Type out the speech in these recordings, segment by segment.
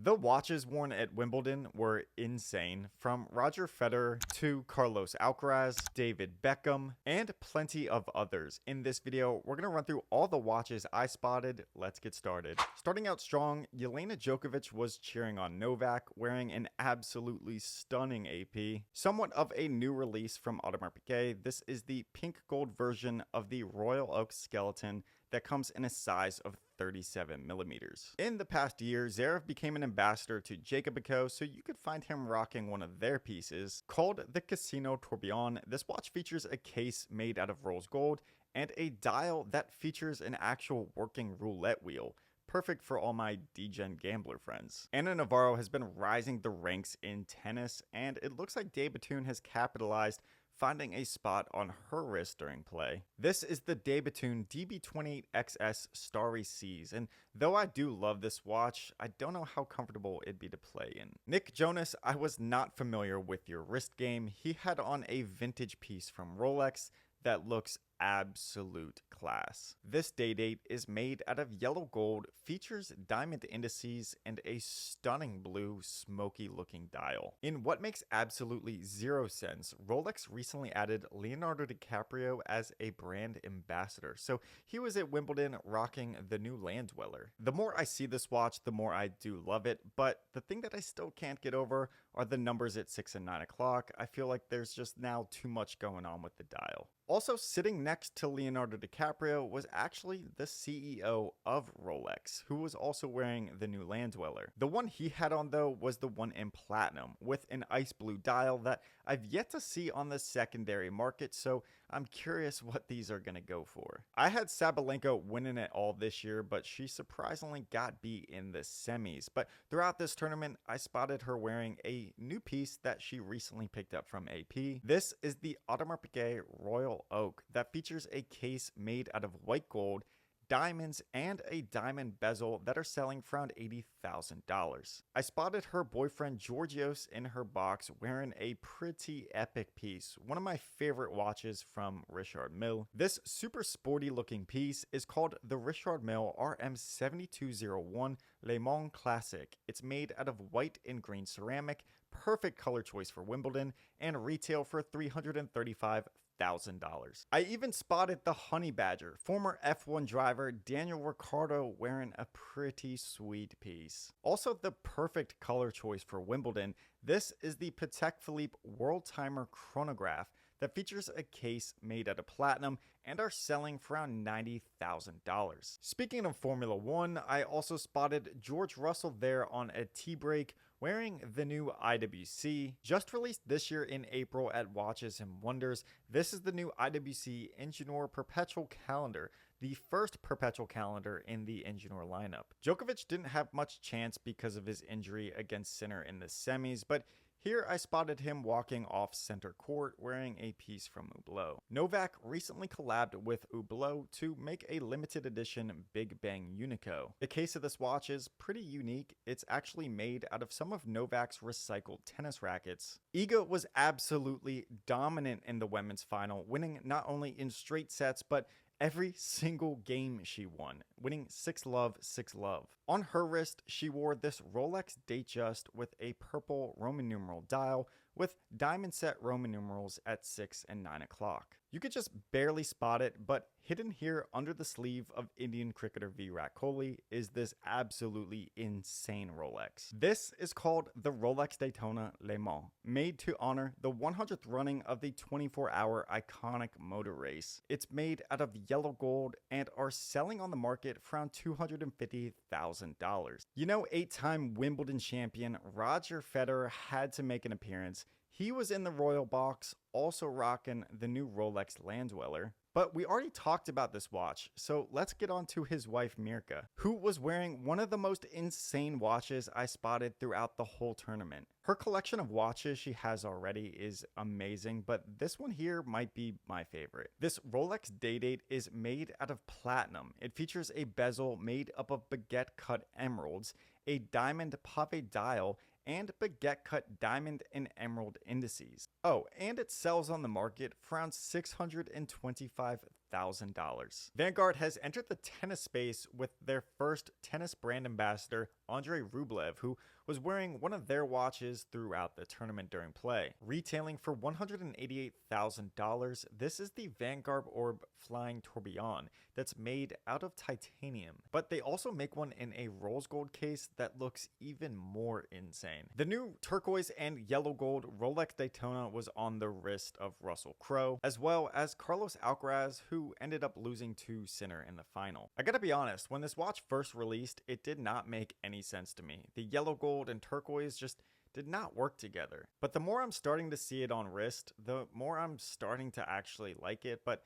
The watches worn at Wimbledon were insane, from Roger Federer to Carlos Alcaraz, David Beckham, and plenty of others. In this video, we're going to run through all the watches I spotted. Let's get started. Starting out strong, Jelena Djokovic was cheering on Novak, wearing an absolutely stunning AP. Somewhat of a new release from Audemars Piguet, this is the pink gold version of the Royal Oak skeleton that comes in a size of 37 millimeters. In the past year, Zverev became an ambassador to Jacob & Co, so you could find him rocking one of their pieces. Called the Casino Tourbillon, this watch features a case made out of rose gold and a dial that features an actual working roulette wheel. Perfect for all my degen gambler friends. Ana Navarro has been rising the ranks in tennis, and it looks like De Bethune has capitalized, finding a spot on her wrist during play. This is the De Bethune DB28XS Starry Seas, and though I do love this watch, I don't know how comfortable it'd be to play in. Nick Jonas, I was not familiar with your wrist game. He had on a vintage piece from Rolex that looks absolute class. This day date is made out of yellow gold, features diamond indices, and a stunning blue smoky looking dial. In what makes absolutely zero sense, Rolex recently added Leonardo DiCaprio as a brand ambassador, so he was at Wimbledon rocking the new land dweller. The more I see this watch, the more I do love it, but the thing that I still can't get over are the numbers at 6 and 9 o'clock. I feel like there's just now too much going on with the dial. Also sitting next to Leonardo DiCaprio was actually the CEO of Rolex, who was also wearing the new land dweller. The one he had on though was the one in platinum, with an ice blue dial that I've yet to see on the secondary market, so I'm curious what these are going to go for. I had Sabalenka winning it all this year, but she surprisingly got beat in the semis. But throughout this tournament, I spotted her wearing a new piece that she recently picked up from AP. This is the Audemars Piguet Royal Oak that features a case made out of white gold, diamonds, and a diamond bezel that are selling for around $80,000. I spotted her boyfriend Georgios in her box wearing a pretty epic piece, one of my favorite watches from Richard Mille. This super sporty looking piece is called the Richard Mille RM7201 Le Mans Classic. It's made out of white and green ceramic, perfect color choice for Wimbledon, and retail for $335,000. I even spotted the Honey Badger, former F1 driver Daniel Ricciardo wearing a pretty sweet piece. Also the perfect color choice for Wimbledon, this is the Patek Philippe World Timer Chronograph that features a case made out of platinum and are selling for around $90,000. Speaking of Formula 1, I also spotted George Russell there on a tea break wearing the new IWC, just released this year in April at Watches and Wonders. This is the new IWC Engineer Perpetual Calendar, the first perpetual calendar in the Engineer lineup. Djokovic didn't have much chance because of his injury against Sinner in the semis, but here I spotted him walking off center court wearing a piece from Hublot. Novak recently collabed with Hublot to make a limited edition Big Bang Unico. The case of this watch is pretty unique. It's actually made out of some of Novak's recycled tennis rackets. Iga was absolutely dominant in the women's final, winning not only in straight sets, but every single game she won, winning 6-love, 6-love. On her wrist, she wore this Rolex Datejust with a purple Roman numeral dial with diamond set Roman numerals at 6 and 9 o'clock. You could just barely spot it, but hidden here under the sleeve of Indian cricketer Virat Kohli is this absolutely insane Rolex. This is called the Rolex Daytona Le Mans, made to honor the 100th running of the 24-hour iconic motor race. It's made out of yellow gold and are selling on the market for around $250,000. You know, 8-time Wimbledon champion Roger Federer had to make an appearance. He was in the royal box, also rocking the new Rolex land dweller. But we already talked about this watch, so let's get on to his wife Mirka, who was wearing one of the most insane watches I spotted throughout the whole tournament. Her collection of watches she has already is amazing, but this one here might be my favorite. This Rolex Day-Date is made out of platinum. It features a bezel made up of baguette cut emeralds, a diamond pave dial, and baguette cut diamond and emerald indices. Oh, and it sells on the market for around $625,000. $100,000. Vanguard has entered the tennis space with their first tennis brand ambassador, Andrei Rublev, who was wearing one of their watches throughout the tournament during play. Retailing for $188,000, this is the Vanguard Orb Flying Tourbillon that's made out of titanium. But they also make one in a rose gold case that looks even more insane. The new turquoise and yellow gold Rolex Daytona was on the wrist of Russell Crowe, as well as Carlos Alcaraz, who ended up losing to Sinner in the final. I gotta be honest, when this watch first released, it did not make any sense to me. The yellow gold and turquoise just did not work together. But the more I'm starting to see it on wrist, the more I'm starting to actually like it. But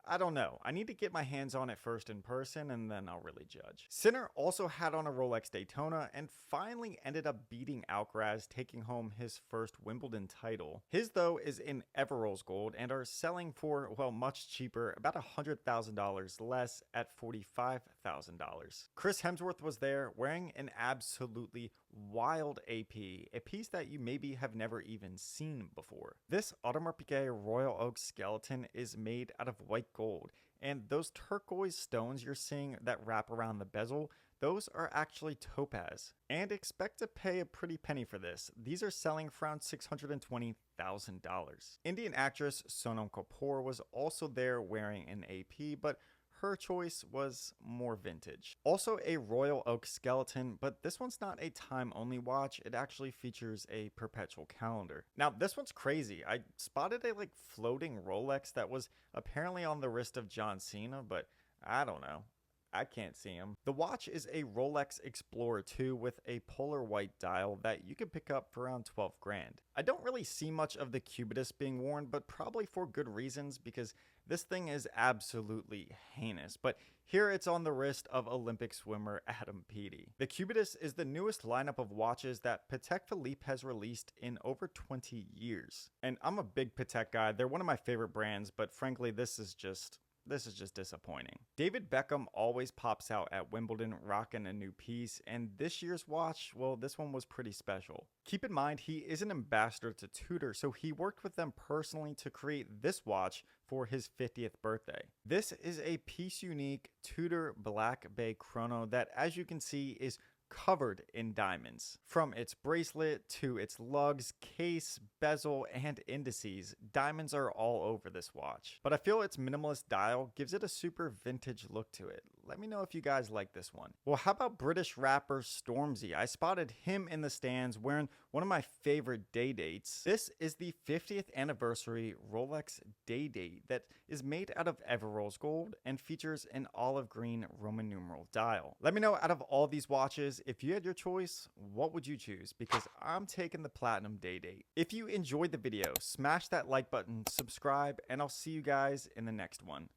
I don't know. I need to get my hands on it first in person and then I'll really judge. Sinner also had on a Rolex Daytona and finally ended up beating Alcaraz, taking home his first Wimbledon title. His though is in Everose gold and are selling for, well, much cheaper, about $100,000 less at $45,000. Chris Hemsworth was there wearing an absolutely wild AP, a piece that you maybe have never even seen before. This Audemars Piguet Royal Oak skeleton is made out of white gold, and those turquoise stones you're seeing that wrap around the bezel, those are actually topaz. And expect to pay a pretty penny for this. These are selling for around $620,000. Indian actress Sonam Kapoor was also there wearing an AP, but her choice was more vintage. Also a Royal Oak skeleton, but this one's not a time-only watch. It actually features a perpetual calendar. Now, this one's crazy. I spotted a floating Rolex that was apparently on the wrist of John Cena, but I don't know. I can't see him. The watch is a Rolex Explorer 2 with a polar white dial that you can pick up for around 12 grand. I don't really see much of the cubitus being worn, but probably for good reasons because this thing is absolutely heinous. But here it's on the wrist of Olympic swimmer Adam Peaty. The cubitus is the newest lineup of watches that Patek Philippe has released in over 20 years. And I'm a big Patek guy. They're one of my favorite brands, but frankly, this is just disappointing. David Beckham always pops out at Wimbledon rocking a new piece, and this year's watch, well, this one was pretty special. Keep in mind, he is an ambassador to Tudor, so he worked with them personally to create this watch for his 50th birthday. This is a piece unique Tudor Black Bay chrono that, as you can see, is covered in diamonds. From its bracelet to its lugs, case, bezel, and indices, diamonds are all over this watch. But I feel its minimalist dial gives it a super vintage look to it. Let me know if you guys like this one. Well, how about British rapper Stormzy? I spotted him in the stands wearing one of my favorite day dates. This is the 50th anniversary Rolex day date that is made out of Everose gold and features an olive green Roman numeral dial. Let me know, out of all these watches, if you had your choice, what would you choose? Because I'm taking the platinum day date. If you enjoyed the video, smash that like button, subscribe, and I'll see you guys in the next one.